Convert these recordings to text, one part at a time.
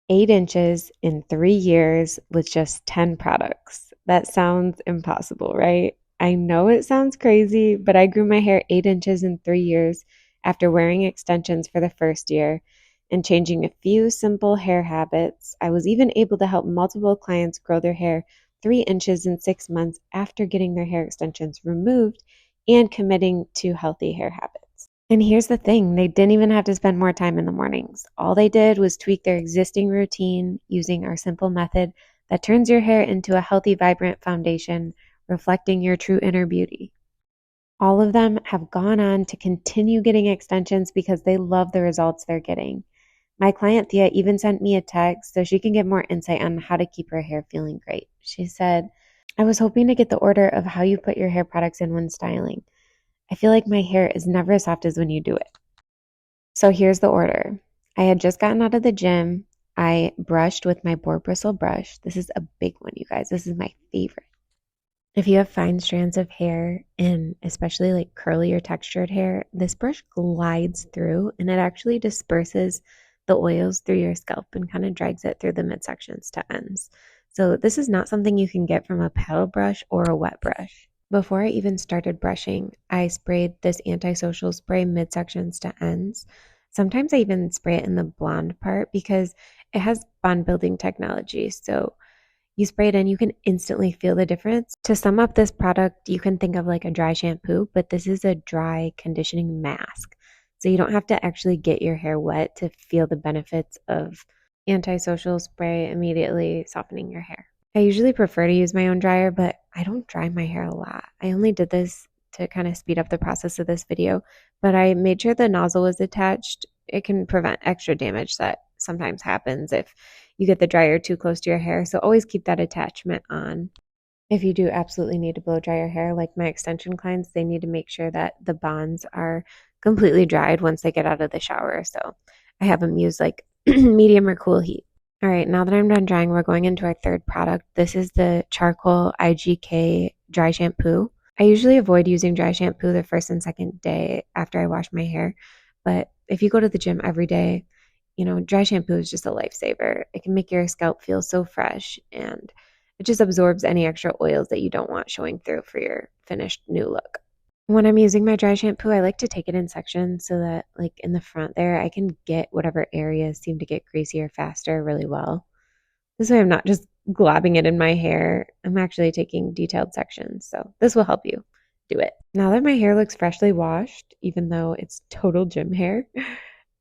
8 inches in 3 years with just 10 products. That sounds impossible, right? I know it sounds crazy, but I grew my hair 8 inches in 3 years after wearing extensions for the first year and changing a few simple hair habits. I was even able to help multiple clients grow their hair 3 inches in 6 months after getting their hair extensions removed and committing to healthy hair habits. And here's the thing, they didn't even have to spend more time in the mornings. All they did was tweak their existing routine using our simple method that turns your hair into a healthy, vibrant foundation, reflecting your true inner beauty. All of them have gone on to continue getting extensions because they love the results they're getting. My client Thea even sent me a text so she can get more insight on how to keep her hair feeling great. She said, I was hoping to get the order of how you put your hair products in when styling. I feel like my hair is never as soft as when you do it. So here's the order. I had just gotten out of the gym. I brushed with my boar bristle brush. This is a big one, you guys. This is my favorite. If you have fine strands of hair and especially like curly or textured hair, this brush glides through and it actually disperses the oils through your scalp and kind of drags it through the midsections to ends. So this is not something you can get from a paddle brush or a wet brush. Before I even started brushing, I sprayed this antisocial spray midsections to ends. Sometimes I even spray it in the blonde part because it has bond building technology. So you spray it in, you can instantly feel the difference. To sum up this product, you can think of like a dry shampoo, but this is a dry conditioning mask. So you don't have to actually get your hair wet to feel the benefits of antisocial spray immediately softening your hair. I usually prefer to use my own dryer, but I don't dry my hair a lot. I only did this to kind of speed up the process of this video, but I made sure the nozzle was attached. It can prevent extra damage that sometimes happens if you get the dryer too close to your hair. So always keep that attachment on. If you do absolutely need to blow dry your hair, like my extension clients, they need to make sure that the bonds are completely dried once they get out of the shower. So I have them use like medium or cool heat. All right, now that I'm done drying, we're going into our third product. This is the Charcoal IGK Dry Shampoo. I usually avoid using dry shampoo the first and second day after I wash my hair, but if you go to the gym every day, dry shampoo is just a lifesaver. It can make your scalp feel so fresh and it just absorbs any extra oils that you don't want showing through for your finished new look. When I'm using my dry shampoo, I like to take it in sections so that like in the front there, I can get whatever areas seem to get greasier faster really well. This way I'm not just globbing it in my hair. I'm actually taking detailed sections. So this will help you do it. Now that my hair looks freshly washed, even though it's total gym hair,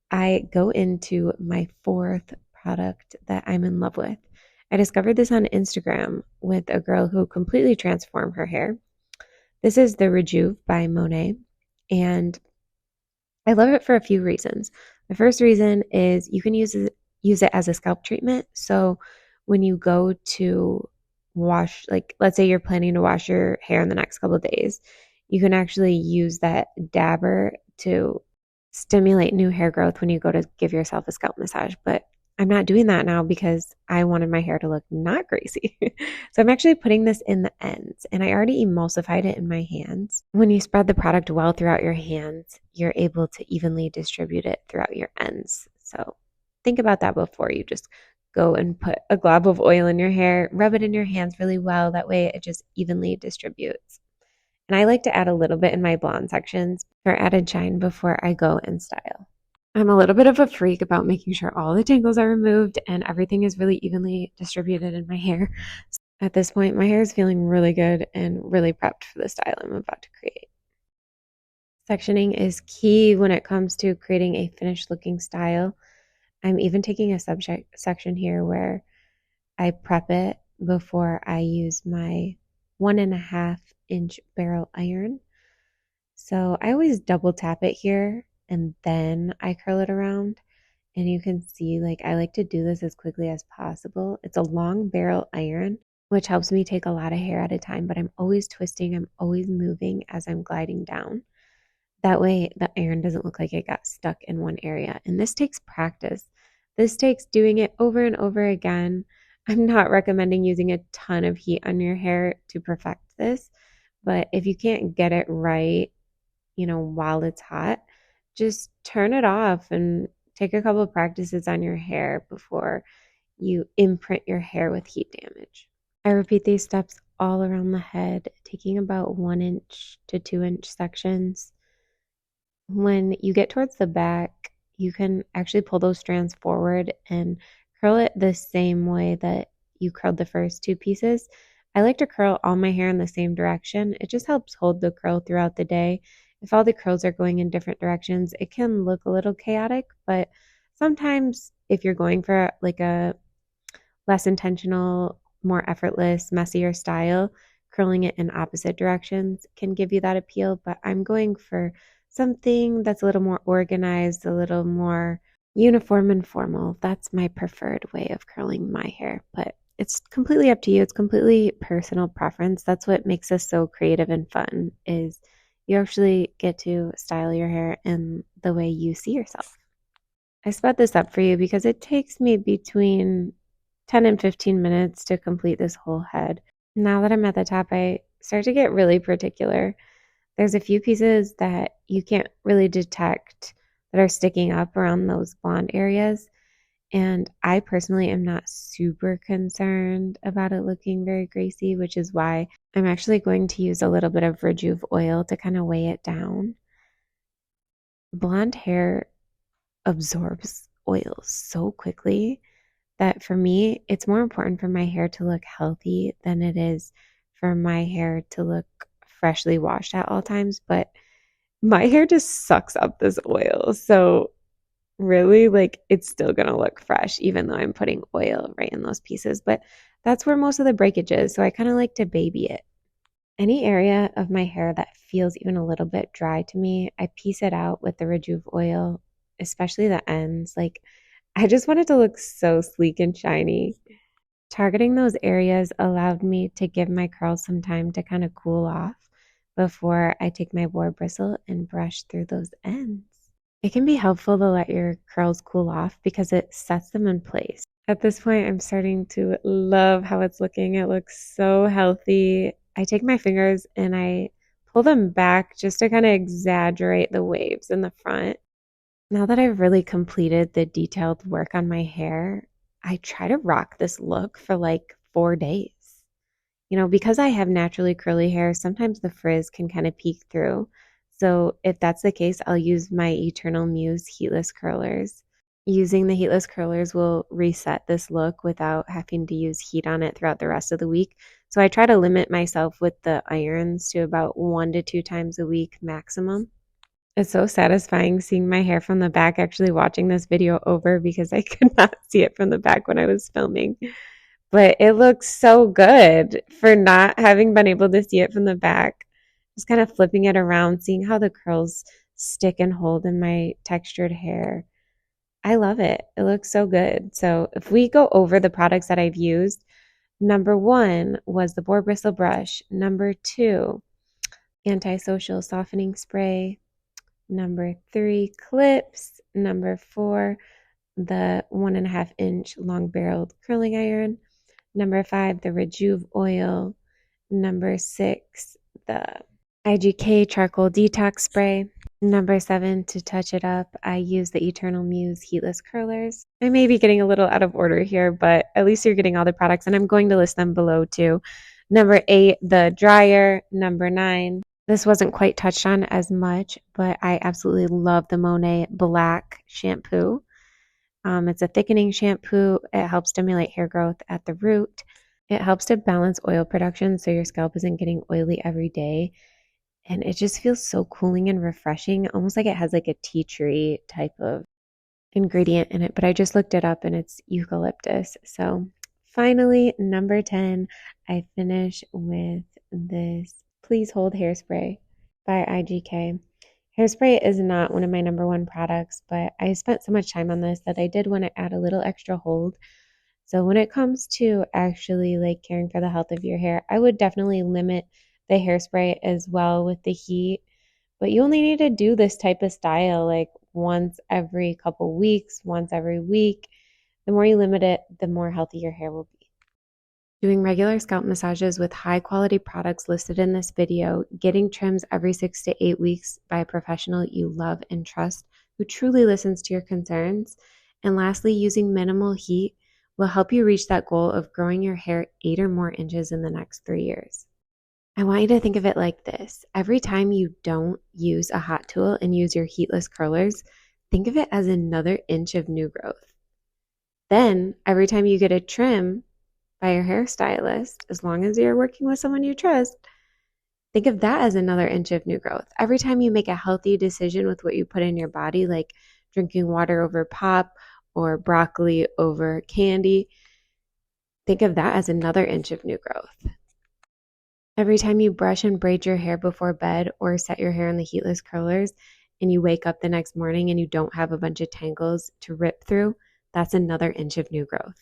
I go into my fourth product that I'm in love with. I discovered this on Instagram with a girl who completely transformed her hair. This is the Rejuve by Monet, and I love it for a few reasons. The first reason is you can use it as a scalp treatment. So when you go to wash, like let's say you're planning to wash your hair in the next couple of days, you can actually use that dabber to stimulate new hair growth when you go to give yourself a scalp massage. But I'm not doing that now because I wanted my hair to look not greasy. So I'm actually putting this in the ends and I already emulsified it in my hands. When you spread the product well throughout your hands, you're able to evenly distribute it throughout your ends. So think about that before you just go and put a glob of oil in your hair, rub it in your hands really well. That way it just evenly distributes. And I like to add a little bit in my blonde sections for added shine before I go and style. I'm a little bit of a freak about making sure all the tangles are removed and everything is really evenly distributed in my hair. At this point, my hair is feeling really good and really prepped for the style I'm about to create. Sectioning is key when it comes to creating a finished looking style. I'm even taking a subject section here where I prep it before I use my 1.5-inch barrel iron. So I always double tap it here and then I curl it around. And you can see, like, I like to do this as quickly as possible. It's a long barrel iron, which helps me take a lot of hair at a time, but I'm always twisting, I'm always moving as I'm gliding down. That way the iron doesn't look like it got stuck in one area. And this takes practice. This takes doing it over and over again. I'm not recommending using a ton of heat on your hair to perfect this, but if you can't get it right, while it's hot, just turn it off and take a couple of practices on your hair before you imprint your hair with heat damage. I repeat these steps all around the head, taking about 1 inch to 2 inch sections. When you get towards the back, you can actually pull those strands forward and curl it the same way that you curled the first two pieces. I like to curl all my hair in the same direction. It just helps hold the curl throughout the day. If all the curls are going in different directions, it can look a little chaotic, but sometimes if you're going for like a less intentional, more effortless, messier style, curling it in opposite directions can give you that appeal. But I'm going for something that's a little more organized, a little more uniform and formal. That's my preferred way of curling my hair. But it's completely up to you. It's completely personal preference. That's what makes this so creative and fun is you actually get to style your hair in the way you see yourself. I sped this up for you because it takes me between 10 and 15 minutes to complete this whole head. Now that I'm at the top, I start to get really particular. There's a few pieces that you can't really detect that are sticking up around those blonde areas. And I personally am not super concerned about it looking very greasy, which is why I'm actually going to use a little bit of Rejuve oil to kind of weigh it down. Blonde hair absorbs oil so quickly that for me, it's more important for my hair to look healthy than it is for my hair to look freshly washed at all times. But my hair just sucks up this oil. So really, like, it's still going to look fresh, even though I'm putting oil right in those pieces. But that's where most of the breakage is. So I kind of like to baby it. Any area of my hair that feels even a little bit dry to me, I piece it out with the Rejuve oil, especially the ends. Like, I just want it to look so sleek and shiny. Targeting those areas allowed me to give my curls some time to kind of cool off before I take my boar bristle and brush through those ends. It can be helpful to let your curls cool off because it sets them in place. At this point, I'm starting to love how it's looking. It looks so healthy. I take my fingers and I pull them back just to kind of exaggerate the waves in the front. Now that I've really completed the detailed work on my hair, I try to rock this look for like 4 days. Because I have naturally curly hair, sometimes the frizz can kind of peek through. So if that's the case, I'll use my Eternal Muse heatless curlers. Using the heatless curlers will reset this look without having to use heat on it throughout the rest of the week. So I try to limit myself with the irons to about 1 to 2 times a week maximum. It's so satisfying seeing my hair from the back, actually watching this video over because I could not see it from the back when I was filming. But it looks so good for not having been able to see it from the back. Just kind of flipping it around, seeing how the curls stick and hold in my textured hair. I love it. It looks so good. So if we go over the products that I've used, number 1 was the boar bristle brush. Number 2, antisocial softening spray. Number 3, clips. Number 4, the 1.5-inch long barreled curling iron. Number 5, the Rejuve oil. Number 6, the IGK charcoal detox spray. Number 7, to touch it up, I use the Eternal Muse heatless curlers. I may be getting a little out of order here, but at least you're getting all the products, and I'm going to list them below too. Number 8, the dryer. Number 9, this wasn't quite touched on as much, but I absolutely love the Monet Black shampoo. It's a thickening shampoo. It helps stimulate hair growth at the root. It helps to balance oil production so your scalp isn't getting oily every day. And it just feels so cooling and refreshing, almost like it has like a tea tree type of ingredient in it. But I just looked it up and it's eucalyptus. So finally, number 10, I finish with this Please Hold Hairspray by IGK. Hairspray is not one of my number 1 products, but I spent so much time on this that I did want to add a little extra hold. So when it comes to actually like caring for the health of your hair, I would definitely limit the hairspray as well with the heat. But you only need to do this type of style like once every couple weeks, once every week. The more you limit it, the more healthy your hair will be. Doing regular scalp massages with high quality products listed in this video, getting trims every 6 to 8 weeks by a professional you love and trust who truly listens to your concerns, and lastly, using minimal heat will help you reach that goal of growing your hair 8 or more inches in the next 3 years. I want you to think of it like this. Every time you don't use a hot tool and use your heatless curlers, think of it as another inch of new growth. Then, every time you get a trim by your hairstylist, as long as you're working with someone you trust, think of that as another inch of new growth. Every time you make a healthy decision with what you put in your body, like drinking water over pop or broccoli over candy, think of that as another inch of new growth. Every time you brush and braid your hair before bed or set your hair in the heatless curlers and you wake up the next morning and you don't have a bunch of tangles to rip through, that's another inch of new growth.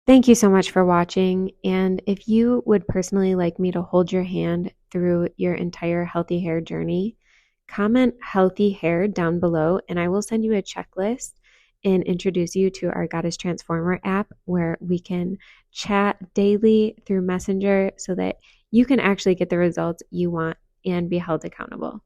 Thank you so much for watching. And if you would personally like me to hold your hand through your entire healthy hair journey, comment healthy hair down below and I will send you a checklist and introduce you to our Goddess Transformer app where we can chat daily through Messenger so that you can actually get the results you want and be held accountable.